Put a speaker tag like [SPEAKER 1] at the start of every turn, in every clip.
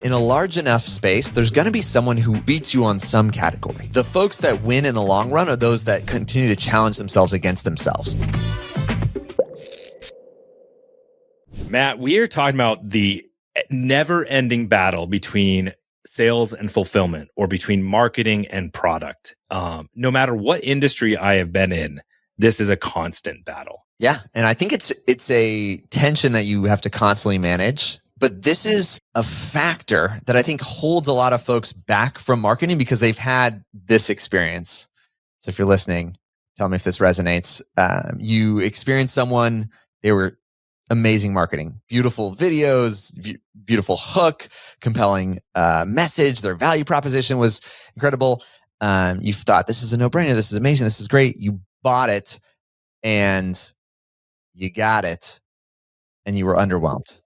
[SPEAKER 1] In a large enough space, there's going to be someone who beats you on some category. The folks that win in the long run are those that continue to challenge themselves against themselves.
[SPEAKER 2] Matt, we are talking about the never-ending battle between sales and fulfillment, or between marketing and product. No matter what industry I have been in, this is a constant battle.
[SPEAKER 1] Yeah, and I think it's a tension that you have to constantly manage. But this is a factor that I think holds a lot of folks back from marketing because they've had this experience. So if you're listening, tell me if this resonates. You experienced someone, they were amazing marketing, beautiful videos, beautiful hook, compelling message. Their value proposition was incredible. You thought, this is a no-brainer. This is amazing. This is great. You bought it and you got it and you were underwhelmed.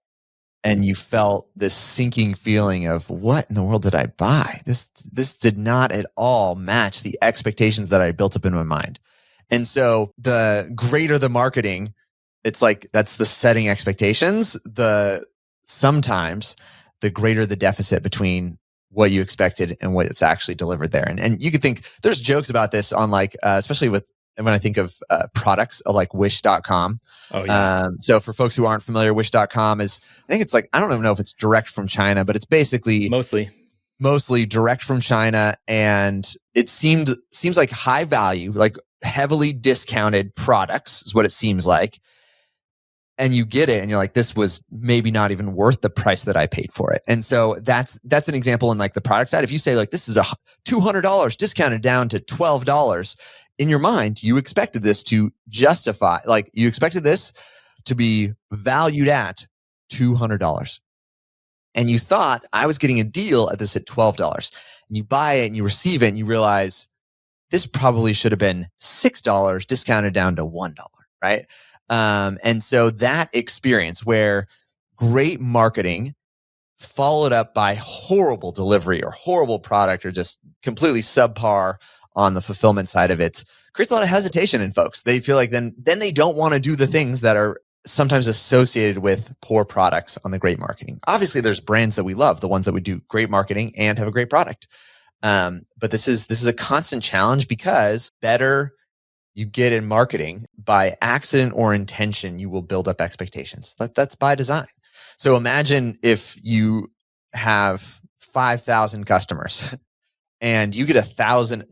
[SPEAKER 1] And you felt this sinking feeling of, what in the world did I buy? This did not at all match the expectations that I built up in my mind. And so the greater the marketing, it's like that's the setting expectations. Sometimes the greater the deficit between what you expected and what it's actually delivered there. And you could think there's jokes about this on especially when I think of products like Wish.com.
[SPEAKER 2] Oh, yeah.
[SPEAKER 1] So for folks who aren't familiar, Wish.com is, I think it's I don't even know if it's direct from China, but it's basically mostly direct from China. And it seems like high value, like heavily discounted products is what it seems like. And you get it and you're like, this was maybe not even worth the price that I paid for it. And so that's an example in the product side. If you say this is a $200 discounted down to $12, in your mind, you expected this to justify, you expected this to be valued at $200. And you thought, I was getting a deal at this at $12. And you buy it and you receive it and you realize this probably should have been $6 discounted down to $1, right? And so that experience where great marketing followed up by horrible delivery or horrible product or just completely subpar on the fulfillment side of it creates a lot of hesitation in folks. They feel like then they don't want to do the things that are sometimes associated with poor products on the great marketing. Obviously, there's brands that we love, the ones that would do great marketing and have a great product. But this is a constant challenge because better you get in marketing, by accident or intention, you will build up expectations. That's by design. So imagine if you have 5,000 customers and you get 1,000,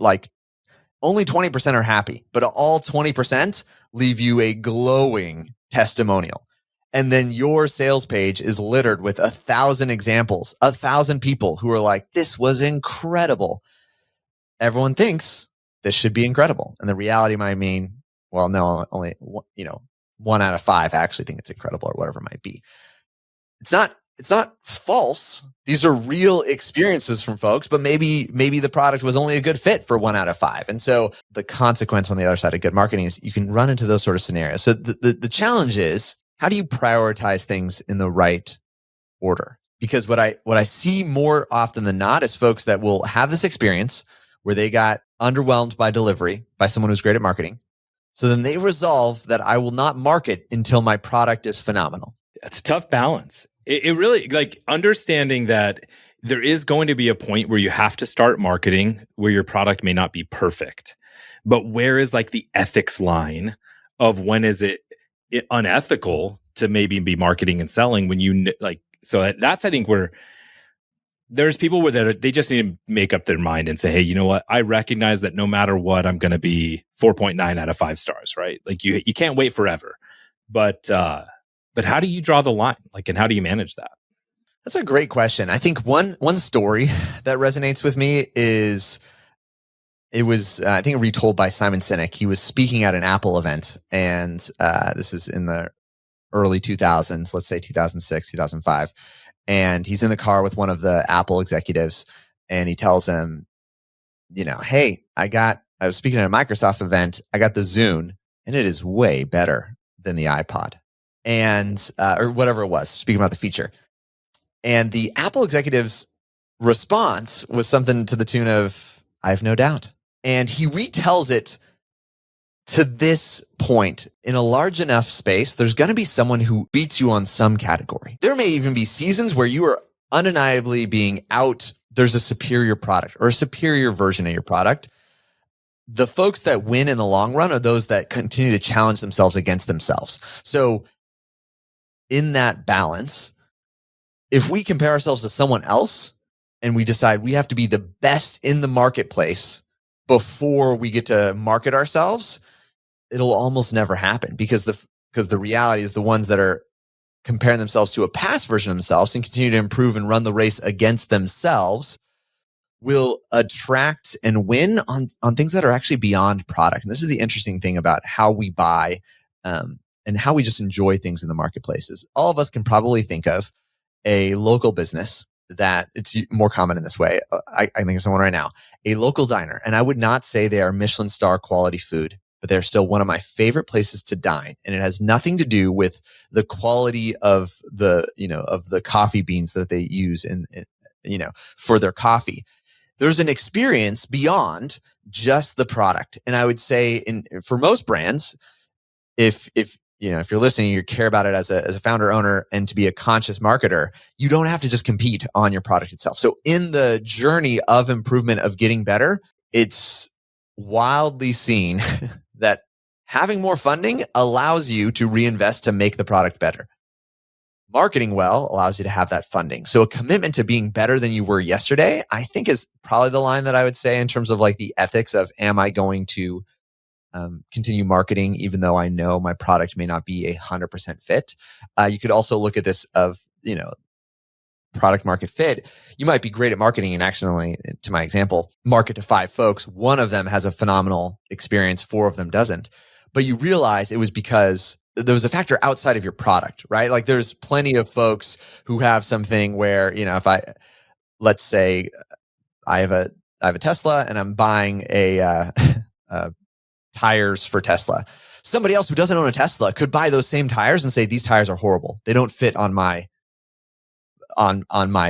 [SPEAKER 1] only 20% are happy, but all 20% leave you a glowing testimonial. And then your sales page is littered with 1,000 examples, 1,000 people who are like, this was incredible. Everyone thinks this should be incredible. And the reality might mean, well, no, only 1 out of 5 actually think it's incredible or whatever it might be. It's not false. These are real experiences from folks, but maybe the product was only a good fit for 1 out of 5. And so the consequence on the other side of good marketing is you can run into those sort of scenarios. So the challenge is, how do you prioritize things in the right order? Because what I see more often than not is folks that will have this experience where they got underwhelmed by delivery by someone who's great at marketing. So then they resolve that I will not market until my product is phenomenal.
[SPEAKER 2] It's a tough balance. It really, understanding that there is going to be a point where you have to start marketing where your product may not be perfect. But where is the ethics line of when is it unethical to maybe be marketing and selling when so that's, I think, where there's people that they just need to make up their mind and say, hey, you know what? I recognize that no matter what, I'm going to be 4.9 out of 5 stars, right? You can't wait forever. But how do you draw the line? And how do you manage that?
[SPEAKER 1] That's a great question. I think one story that resonates with me is, it was, I think, retold by Simon Sinek. He was speaking at an Apple event, and this is in the early 2000s, let's say 2006, 2005. And he's in the car with one of the Apple executives, and he tells him, hey, I was speaking at a Microsoft event. I got the Zune, and it is way better than the iPod, and or whatever it was, speaking about the feature. And the Apple executive's response was something to the tune of, I have no doubt. And he retells it to this point. In a large enough space, there's going to be someone who beats you on some category. There may even be seasons where you are undeniably being out, there's a superior product or a superior version of your product. The folks that win in the long run are those that continue to challenge themselves against themselves. So in that balance, if we compare ourselves to someone else and we decide we have to be the best in the marketplace before we get to market ourselves, it'll almost never happen because the reality is the ones that are comparing themselves to a past version of themselves and continue to improve and run the race against themselves will attract and win on things that are actually beyond product. And this is the interesting thing about how we buy and how we just enjoy things in the marketplaces. All of us can probably think of a local business that it's more common in this way. I think there's someone right now, a local diner. And I would not say they are Michelin star quality food, but they're still one of my favorite places to dine. And it has nothing to do with the quality of the coffee beans that they use for their coffee. There's an experience beyond just the product. And I would say for most brands, if you're listening, you care about it as a founder owner and to be a conscious marketer, you don't have to just compete on your product itself. So in the journey of improvement of getting better, it's wildly seen that having more funding allows you to reinvest to make the product better. Marketing well allows you to have that funding. So a commitment to being better than you were yesterday, I think is probably the line that I would say in terms of like the ethics of, am I going to continue marketing even though I know my product may not be 100% fit? You could also look at this of, product market fit. You might be great at marketing and accidentally, to my example, market to 5 folks. One of them has a phenomenal experience, 4 of them doesn't. But you realize it was because there was a factor outside of your product, right? Like there's plenty of folks who have something where, let's say I have a Tesla and I'm buying a tires for Tesla. Somebody else who doesn't own a Tesla could buy those same tires and say, these tires are horrible. They don't fit on my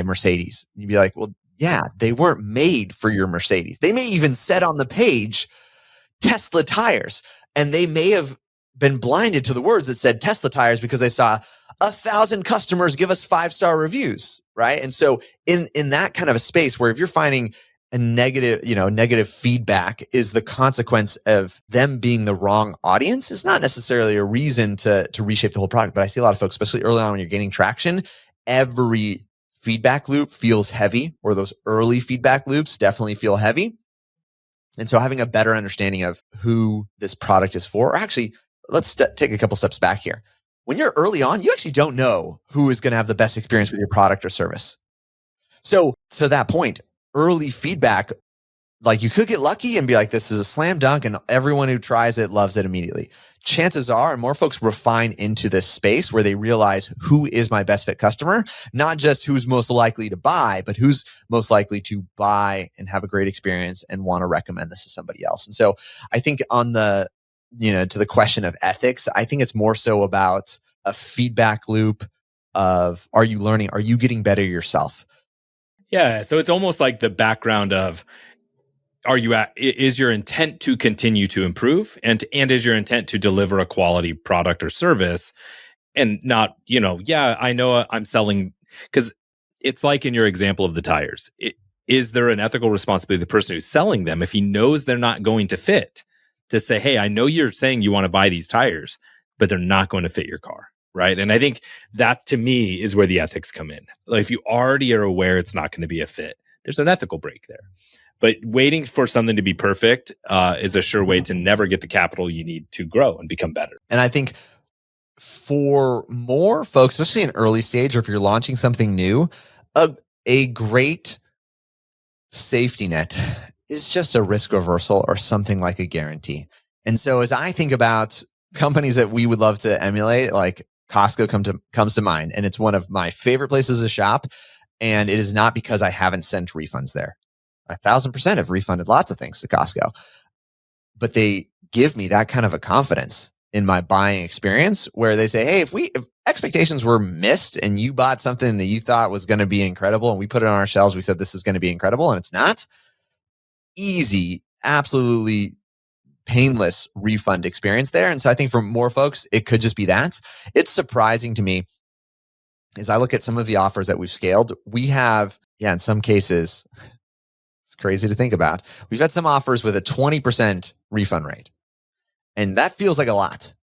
[SPEAKER 1] Mercedes. You'd be like, well, yeah, they weren't made for your Mercedes. They may even said on the page, Tesla tires. And they may have been blinded to the words that said Tesla tires because they saw 1,000 customers give us 5-star reviews, right? And so in that kind of a space where if you're finding a negative feedback is the consequence of them being the wrong audience, is not necessarily a reason to reshape the whole product. But I see a lot of folks, especially early on when you're gaining traction, every feedback loop feels heavy, or those early feedback loops definitely feel heavy. And so having a better understanding of who this product is for, or actually, let's take a couple steps back here. When you're early on, you actually don't know who is going to have the best experience with your product or service. So to that point, early feedback, like you could get lucky and be like, this is a slam dunk and everyone who tries it loves it immediately. Chances are more folks refine into this space where they realize who is my best fit customer, not just who's most likely to buy, but who's most likely to buy and have a great experience and want to recommend this to somebody else. And so I think on the, to the question of ethics, I think it's more so about a feedback loop of, are you learning? Are you getting better yourself?
[SPEAKER 2] Yeah. So it's almost like the background of, is your intent to continue to improve and is your intent to deliver a quality product or service, and not, I know I'm selling, because it's like in your example of the tires. Is there an ethical responsibility of the person who's selling them, if he knows they're not going to fit, to say, hey, I know you're saying you want to buy these tires, but they're not going to fit your car, right? And I think that to me is where the ethics come in. Like if you already are aware it's not going to be a fit, there's an ethical break there. But waiting for something to be perfect is a sure way to never get the capital you need to grow and become better.
[SPEAKER 1] And I think for more folks, especially in early stage, or if you're launching something new, a great safety net is just a risk reversal or something like a guarantee. And so as I think about companies that we would love to emulate, like Costco comes to mind, and it's one of my favorite places to shop. And it is not because I haven't sent refunds there. 1,000% have refunded lots of things to Costco, but they give me that kind of a confidence in my buying experience where they say, hey, if expectations were missed and you bought something that you thought was going to be incredible and we put it on our shelves, we said this is going to be incredible and it's not, easy, absolutely painless refund experience there. And so I think for more folks, it could just be that. It's surprising to me is I look at some of the offers that we've scaled. We have, in some cases, it's crazy to think about. We've had some offers with a 20% refund rate. And that feels like a lot.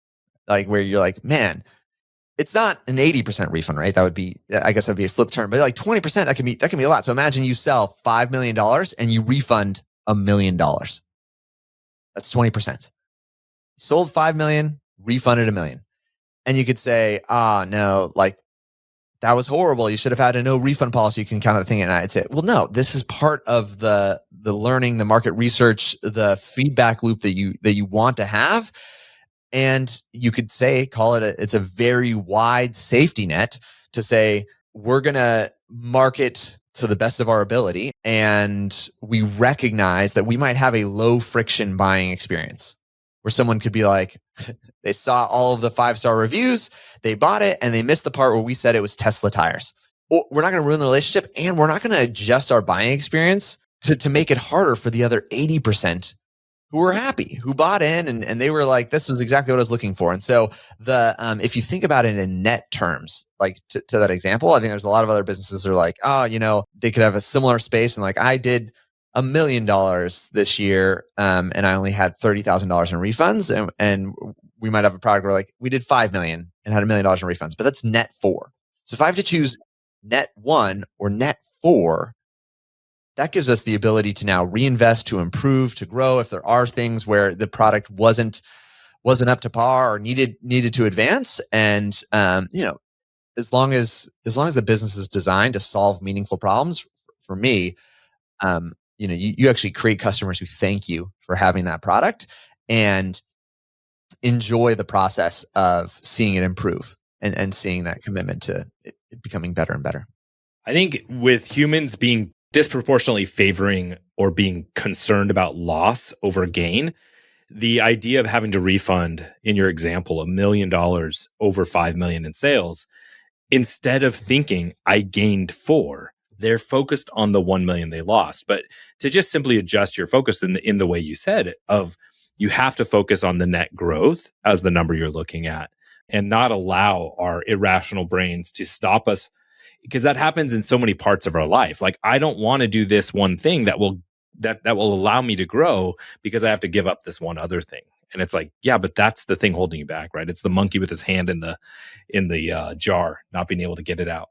[SPEAKER 1] Like where you're like, man, it's not an 80% refund rate. That would be, I guess that'd be a flip term, but like 20%, that can be a lot. So imagine you sell $5 million and you refund $1 million. That's 20%. You sold 5 million, refunded $1 million. And you could say, no, like that was horrible. You should have had a no refund policy. You can count the thing. And I'd say, well, no, this is part of the learning, the market research, the feedback loop that you want to have. And you could say, it's a very wide safety net to say, we're going to market to the best of our ability. And we recognize that we might have a low friction buying experience where someone could be like, they saw all of the 5-star reviews, they bought it, and they missed the part where we said it was Tesla tires. Well, we're not going to ruin the relationship, and we're not going to adjust our buying experience to make it harder for the other 80% who were happy, who bought in, and they were like, this was exactly what I was looking for. And so if you think about it in net terms, like to that example, I think there's a lot of other businesses that are like, they could have a similar space, and like I did $1 million this year, and I only had $30,000 in refunds, and we might have a product where like we did 5 million and had $1 million in refunds, but that's net 4. So if I have to choose net 1 or net 4, that gives us the ability to now reinvest, to improve, to grow. If there are things where the product wasn't up to par or needed to advance, and as long as the business is designed to solve meaningful problems, for me, you actually create customers who thank you for having that product and enjoy the process of seeing it improve and seeing that commitment to it becoming better and better.
[SPEAKER 2] I think with humans being disproportionately favoring or being concerned about loss over gain, the idea of having to refund, in your example, $1 million over 5 million in sales, instead of thinking I gained 4, they're focused on the 1 million they lost. But to just simply adjust your focus in the way you said of, you have to focus on the net growth as the number you're looking at, and not allow our irrational brains to stop us, because that happens in so many parts of our life. Like, I don't want to do this one thing that will allow me to grow because I have to give up this one other thing. And it's like, yeah, but that's the thing holding you back, right? It's the monkey with his hand in the jar, not being able to get it out.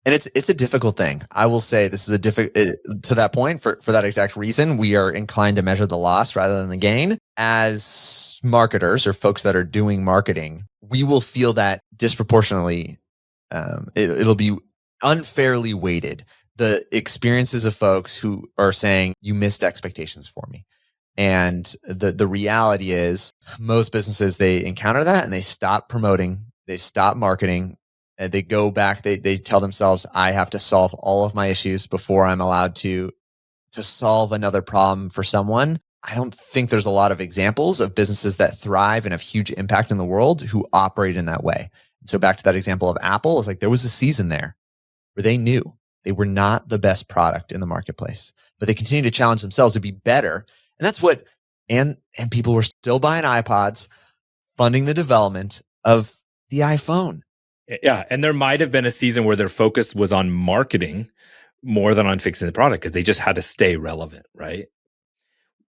[SPEAKER 1] And it's a difficult thing. I will say this is a to that point, for that exact reason, we are inclined to measure the loss rather than the gain. As marketers or folks that are doing marketing, we will feel that disproportionately. It'll be unfairly weighted. The experiences of folks who are saying, you missed expectations for me. And the reality is, most businesses, they encounter that and they stop promoting, they stop marketing. And they go back, they tell themselves, I have to solve all of my issues before I'm allowed to solve another problem for someone. I don't think there's a lot of examples of businesses that thrive and have huge impact in the world who operate in that way. And so back to that example of Apple, it's like there was a season there where they knew they were not the best product in the marketplace, but they continued to challenge themselves to be better. And that's what, and people were still buying iPods, funding the development of the iPhone.
[SPEAKER 2] Yeah. And there might have been a season where their focus was on marketing more than on fixing the product because they just had to stay relevant, right?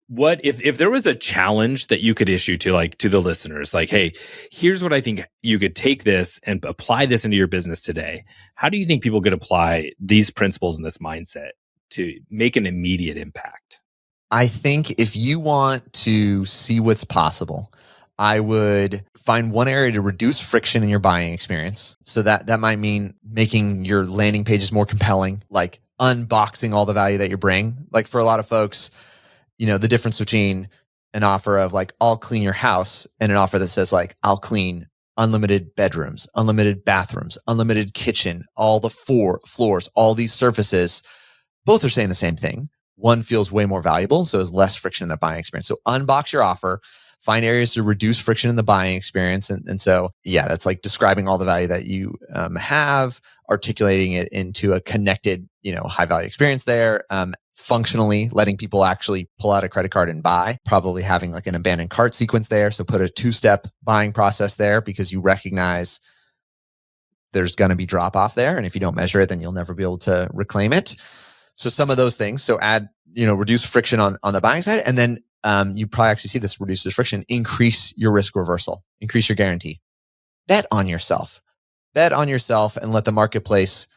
[SPEAKER 2] What if there was a challenge that you could issue to the listeners, like, hey, here's what I think you could take this and apply this into your business today. How do you think people could apply these principles and this mindset to make an immediate impact?
[SPEAKER 1] I think if you want to see what's possible, I would find one area to reduce friction in your buying experience. So that might mean making your landing pages more compelling, like unboxing all the value that you bring. Like for a lot of folks, the difference between an offer of like, I'll clean your house, and an offer that says like, I'll clean unlimited bedrooms, unlimited bathrooms, unlimited kitchen, all the 4 floors, all these surfaces, both are saying the same thing. One feels way more valuable, so there's less friction in the buying experience. So unbox your offer, find areas to reduce friction in the buying experience. And so, yeah, that's like describing all the value that you have, articulating it into a connected, high value experience there. Functionally letting people actually pull out a credit card and buy, probably having like an abandoned cart sequence there. So put a 2-step buying process there because you recognize there's going to be drop off there. And if you don't measure it, then you'll never be able to reclaim it. So some of those things, so reduce friction on the buying side. And then you probably actually see this reduces friction, increase your risk reversal, increase your guarantee. Bet on yourself and let the marketplace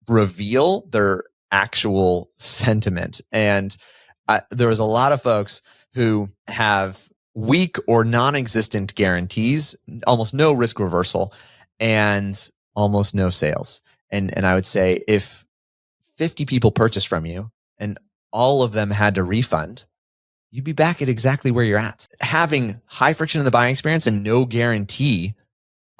[SPEAKER 1] reveal their actual sentiment. And there was a lot of folks who have weak or non-existent guarantees, almost no risk reversal, and almost no sales. And I would say if 50 people purchased from you and all of them had to refund, you'd be back at exactly where you're at. Having high friction in the buying experience and no guarantee,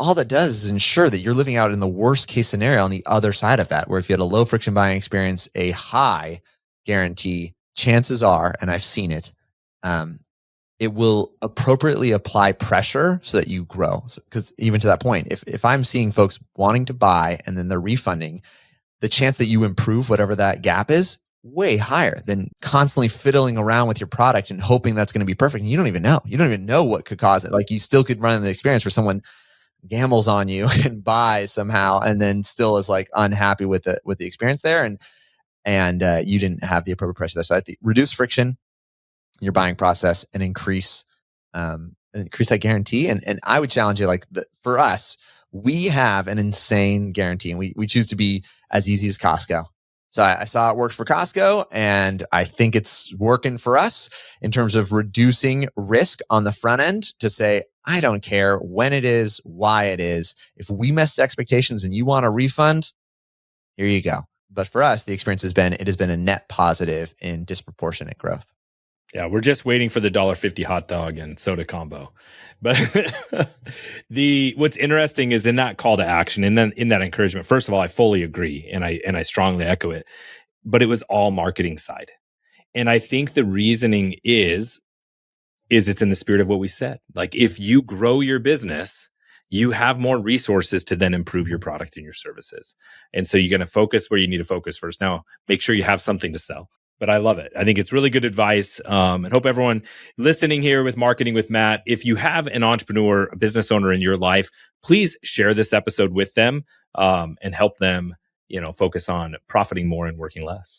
[SPEAKER 1] all that does is ensure that you're living out in the worst case scenario on the other side of that, where if you had a low friction buying experience, a high guarantee, chances are, and I've seen it, it will appropriately apply pressure so that you grow. Because even to that point, if I'm seeing folks wanting to buy and then they're refunding, the chance that you improve whatever that gap is way higher than constantly fiddling around with your product and hoping that's going to be perfect. And you don't even know what could cause it. Like, you still could run into the experience where someone gambles on you and buys somehow and then still is like unhappy with the experience there. And you didn't have the appropriate pressure there. So I think reduce friction in your buying process and increase that guarantee. And I would challenge you, for us, we have an insane guarantee, and we choose to be as easy as Costco. So I saw it worked for Costco, and I think it's working for us in terms of reducing risk on the front end to say, I don't care when it is, why it is. If we missed expectations and you want a refund, here you go. But for us, the experience has been a net positive in disproportionate growth.
[SPEAKER 2] Yeah, we're just waiting for the $1.50 hot dog and soda combo. But what's interesting is in that call to action and then in that encouragement, first of all, I fully agree and I strongly echo it, but it was all marketing side. And I think the reasoning is it's in the spirit of what we said. Like, if you grow your business, you have more resources to then improve your product and your services. And so you're going to focus where you need to focus first. Now, make sure you have something to sell. But I love it. I think it's really good advice. And hope everyone listening here with Marketing with Matt, if you have an entrepreneur, a business owner in your life, please share this episode with them and help them, focus on profiting more and working less.